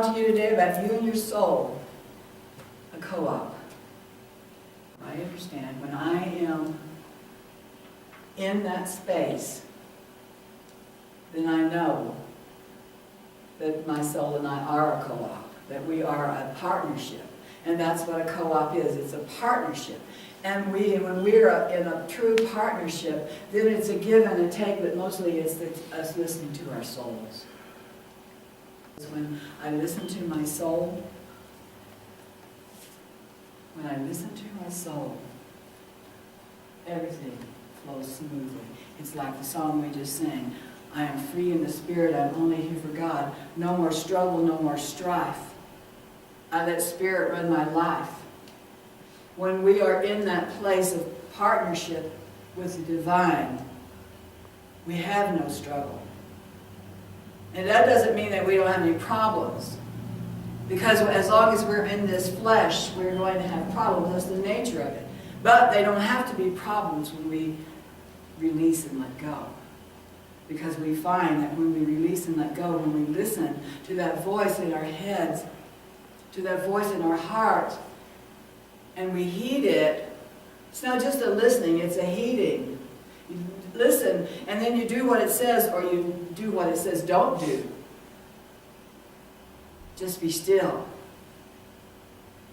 To you today about you and your soul, a co-op. I understand when I am in that space, then I know that my soul and I are a co-op, that we are a partnership. And that's what a co-op is. It's a partnership. And when we're in a true partnership, then it's a give and a take, but mostly it's us listening to our souls. When I listen to my soul, everything flows smoothly. It's like the song we just sang. I am free in the spirit, I'm only here for God. No more struggle, no more strife. I let spirit run my life. When we are in that place of partnership with the divine, we have no struggle. And that doesn't mean that we don't have any problems. Because as long as we're in this flesh, we're going to have problems. That's the nature of it. But they don't have to be problems when we release and let go. Because we find that when we release and let go, when we listen to that voice in our heads, to that voice in our heart, and we heed it, it's not just a listening, it's a heeding. You listen, and then you do what it says, or you do what it says don't do. Just be still.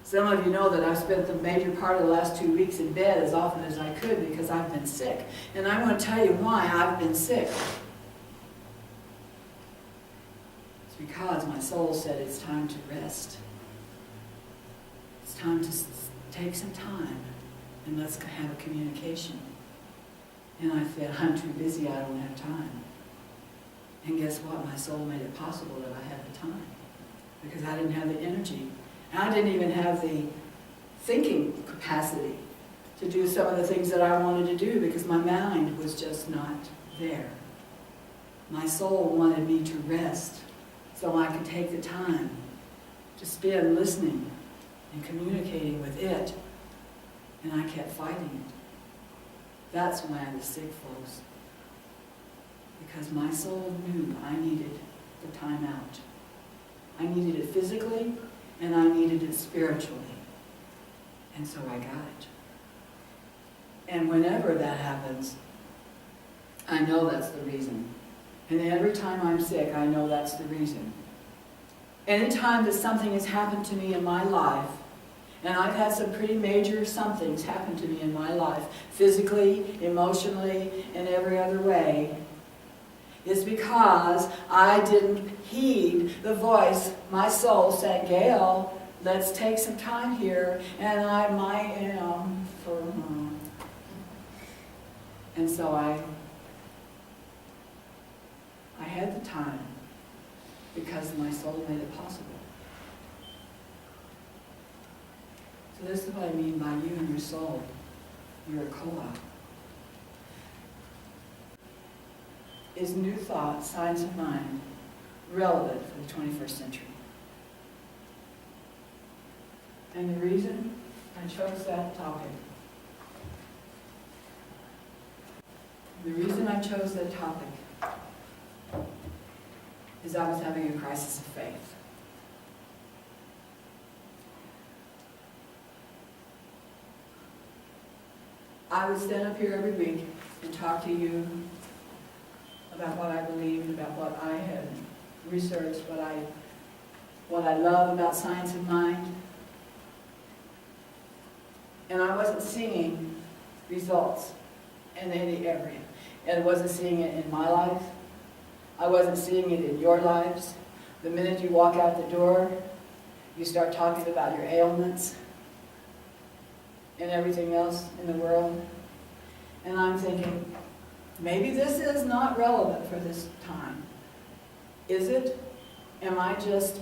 Some of you know that I've spent the major part of the last 2 weeks in bed as often as I could because I've been sick. And I want to tell you why I've been sick. It's because my soul said it's time to rest. It's time to take some time and let's have a communication. And I said, I'm too busy, I don't have time. And guess what? My soul made it possible that I had the time. Because I didn't have the energy. And I didn't even have the thinking capacity to do some of the things that I wanted to do because my mind was just not there. My soul wanted me to rest so I could take the time to spend listening and communicating with it. And I kept fighting it. That's why I was sick, folks. Because my soul knew I needed the time out. I needed it physically, and I needed it spiritually. And so I got it. And whenever that happens, I know that's the reason. And every time I'm sick, I know that's the reason. Anytime that something has happened to me in my life, and I've had some pretty major somethings happen to me in my life, physically, emotionally, and every other way, is because I didn't heed the voice. My soul said, Gale, let's take some time here, and and so I had the time because my soul made it possible. So this is what I mean by you and your soul. You're a co-op. Is new thought, science of mind, relevant for the 21st century? And the reason I chose that topic, is I was having a crisis of faith. I would stand up here every week and talk to you about what I believed, about what I had researched, what I love about science of mind. And I wasn't seeing results in any area. And I wasn't seeing it in my life. I wasn't seeing it in your lives. The minute you walk out the door, you start talking about your ailments and everything else in the world. And I'm thinking, maybe this is not relevant for this time. Is it? Am I just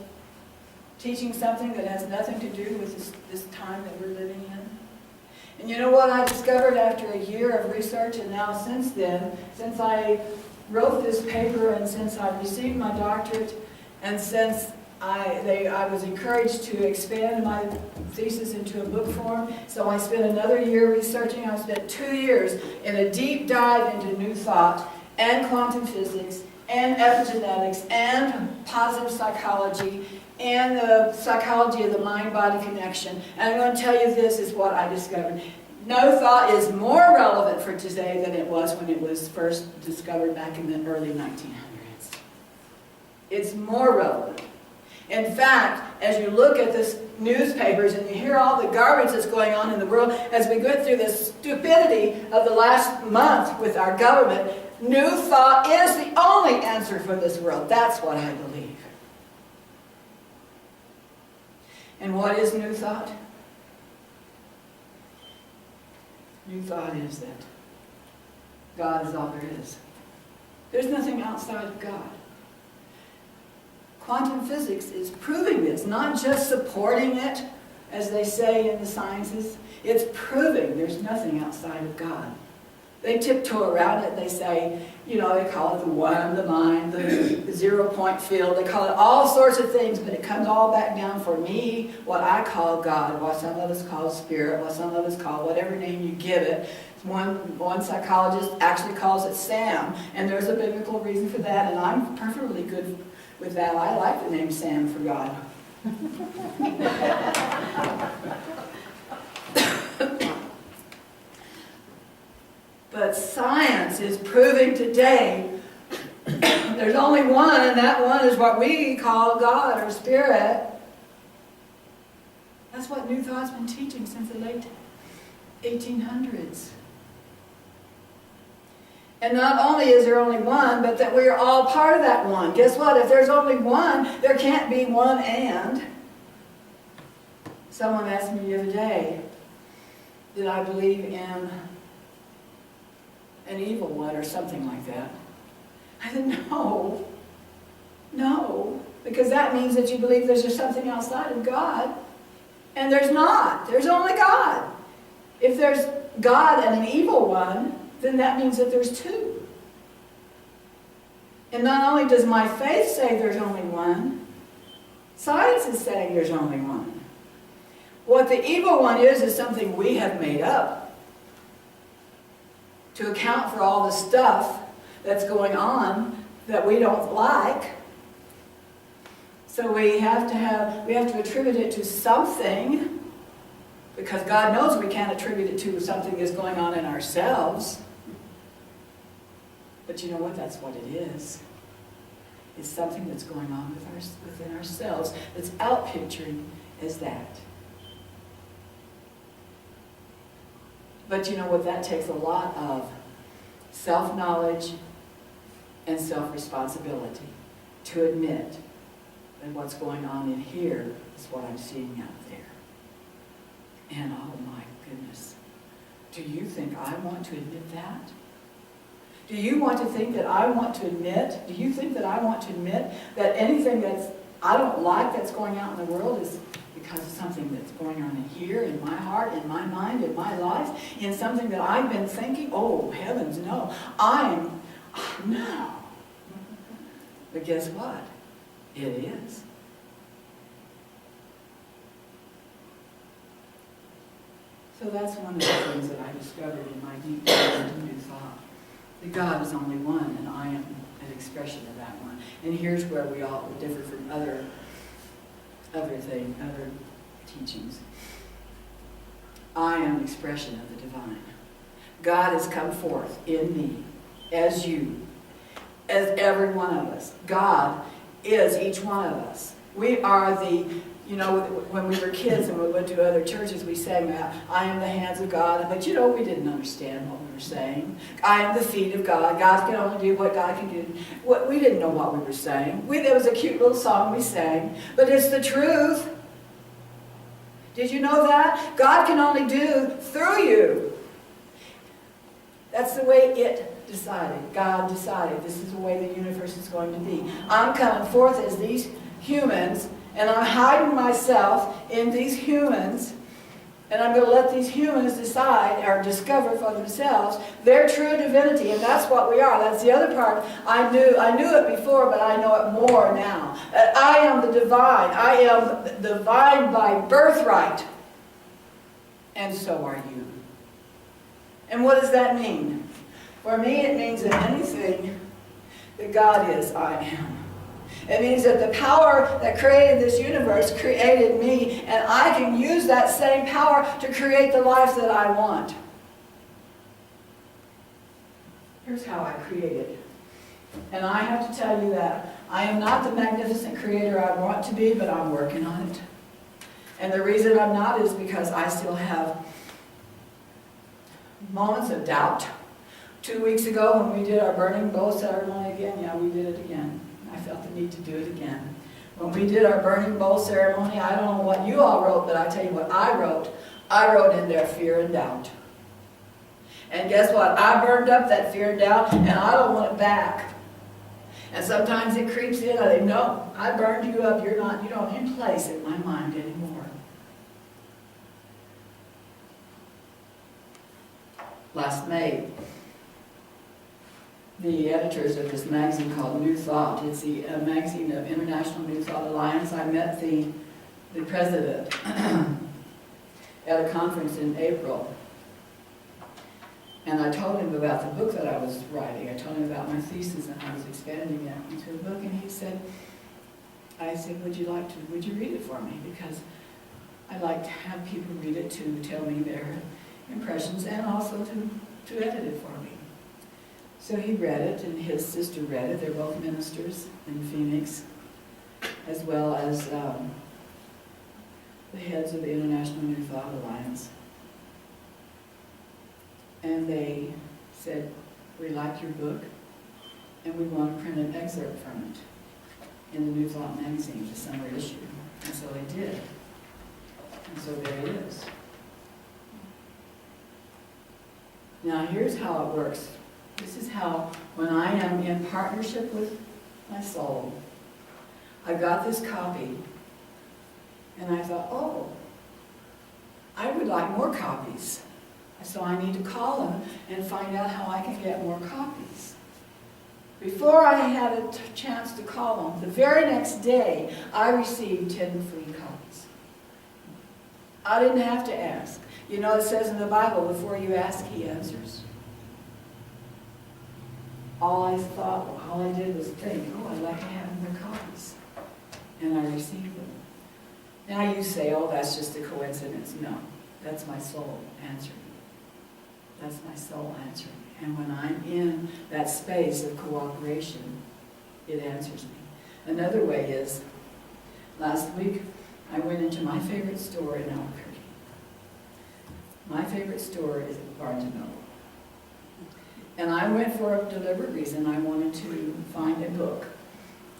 teaching something that has nothing to do with this time that we're living in? And you know what I discovered after a year of research, and now since then, since I wrote this paper and since I received my doctorate, and since I was encouraged to expand my thesis into a book form, so I spent another year researching. I spent 2 years in a deep dive into new thought and quantum physics and epigenetics and positive psychology and the psychology of the mind-body connection. And I'm going to tell you, this is what I discovered. No thought is more relevant for today than it was when it was first discovered back in the early 1900s. It's more relevant. In fact, as you look at the newspapers and you hear all the garbage that's going on in the world, as we go through the stupidity of the last month with our government, new thought is the only answer for this world. That's what I believe. And what is new thought? New thought is that God is all there is. There's nothing outside of God. Quantum physics is proving this, not just supporting it, as they say in the sciences. It's proving there's nothing outside of God. They tiptoe around it. They say, you know, they call it the one, the mind, the 0 point field. They call it all sorts of things, but it comes all back down for me, what I call God, what some of us call spirit, what some of us call whatever name you give it. One psychologist actually calls it Sam, and there's a biblical reason for that, and I'm perfectly good with that. I like the name Sam for God. But science is proving today there's only one, and that one is what we call God or Spirit. That's what New Thought's been teaching since the late 1800s. And not only is there only one, but that we're all part of that one. Guess what? If there's only one, there can't be one and. Someone asked me the other day, did I believe in an evil one or something like that? I said, no. No. Because that means that you believe there's just something outside of God. And there's not. There's only God. If there's God and an evil one, then that means that there's two. And not only does my faith say there's only one, science is saying there's only one. What the evil one is something we have made up to account for all the stuff that's going on that we don't like. So we have to attribute it to something, because God knows we can't attribute it to something that's going on in ourselves. But you know what? That's what it is. It's something that's going on within ourselves that's outpicturing as that. But you know what? That takes a lot of self-knowledge and self-responsibility to admit that what's going on in here is what I'm seeing out there. And oh my goodness, do you think I want to admit that? Do you want to think that I want to admit? Do you think that I want to admit that anything I don't like that's going out in the world is because of something that's going on in here, in my heart, in my mind, in my life, in something that I've been thinking? Oh, heavens, no. No. But guess what? It is. So that's one of the things that I discovered in my deep new thought. That God is only one, and I am an expression of that one. And here's where we all differ from other teachings. I am an expression of the divine. God has come forth in me, as you, as every one of us. God is each one of us. We are when we were kids and we went to other churches, we sang that, I am the hands of God. But we didn't understand what we were saying. I am the feet of God. God can only do what God can do. We didn't know what we were saying. There was a cute little song we sang, but it's the truth. Did you know that? God can only do through you. That's the way it decided. God decided this is the way the universe is going to be. I'm coming forth as these humans, and I'm hiding myself in these humans, and I'm going to let these humans decide or discover for themselves their true divinity, and that's what we are. That's the other part. I knew it before, but I know it more now. That I am the divine. I am divine by birthright, and so are you. And what does that mean? For me, it means that anything that God is, I am. It means that the power that created this universe created me, and I can use that same power to create the life that I want. Here's how I created. And I have to tell you that I am not the magnificent creator I want to be, but I'm working on it. And the reason I'm not is because I still have moments of doubt. 2 weeks ago when we did our burning bowl ceremony again, yeah, we did it again. I felt the need to do it again. When we did our burning bowl ceremony, I don't know what you all wrote, but I tell you what I wrote. I wrote in there fear and doubt. And guess what? I burned up that fear and doubt, and I don't want it back. And sometimes it creeps in. I think, no, I burned you up. You're not in place in my mind anymore. Last May, the editors of this magazine called New Thought, it's the magazine of International New Thought Alliance. I met the president at a conference in April. And I told him about the book that I was writing. I told him about my thesis, and I was expanding it into a book. And he said, I said, would you read it for me? Because I like to have people read it to tell me their impressions and also to edit it for me. So he read it, and his sister read it. They're both ministers in Phoenix, as well as the heads of the International New Thought Alliance. And they said, we like your book, and we want to print an excerpt from it in the New Thought magazine, the summer issue. And so they did. And so there it is. Now here's how it works. This is how, when I am in partnership with my soul, I got this copy, and I thought, oh, I would like more copies. So I need to call them and find out how I can get more copies. Before I had a chance to call them, the very next day, I received 10 free copies. I didn't have to ask. You know, it says in the Bible, before you ask, he answers. All I did was think, oh, I'd like to have more copies. And I received them. Now you say, oh, that's just a coincidence. No, that's my soul answering. That's my soul answering. And when I'm in that space of cooperation, it answers me. Another way is, last week, I went into my favorite store in Albuquerque. My favorite store is Barnes & Noble. And I went for a deliberate reason. I wanted to find a book.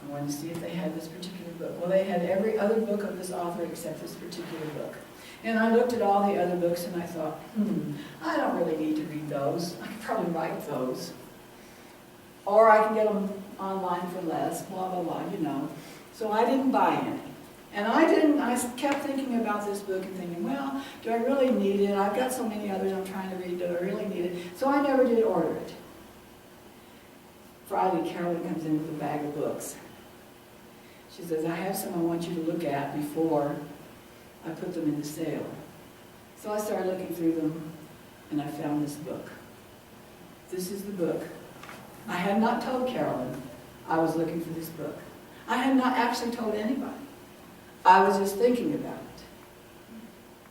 I wanted to see if they had this particular book. Well, they had every other book of this author except this particular book. And I looked at all the other books and I thought, I don't really need to read those. I could probably write those. Or I can get them online for less, blah, blah, blah, you know. So I didn't buy any. And I kept thinking about this book and thinking, well, do I really need it? I've got so many others I'm trying to read. Do I really need it? So I never did order it. Friday, Carolyn comes in with a bag of books. She says, I have some I want you to look at before I put them in the sale. So I started looking through them, and I found this book. This is the book. I had not told Carolyn I was looking for this book. I had not actually told anybody. I was just thinking about it.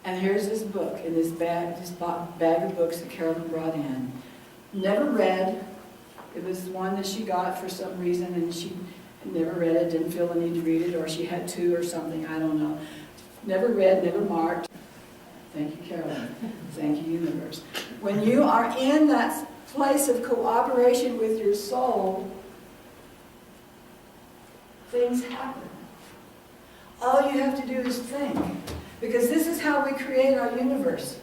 And here's this book in this bag of books that Carolyn brought in. Never read. It was one that she got for some reason, and she never read it, didn't feel the need to read it, or she had two or something, I don't know. Never read, never marked. Thank you, Carolyn. Thank you, universe. When you are in that place of cooperation with your soul, things happen. All you have to do is think. Because this is how we create our universe.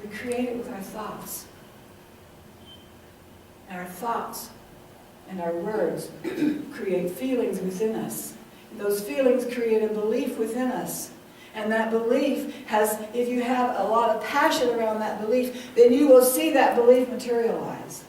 We create it with our thoughts. And our thoughts and our words create feelings within us. And those feelings create a belief within us. And that belief if you have a lot of passion around that belief, then you will see that belief materialize.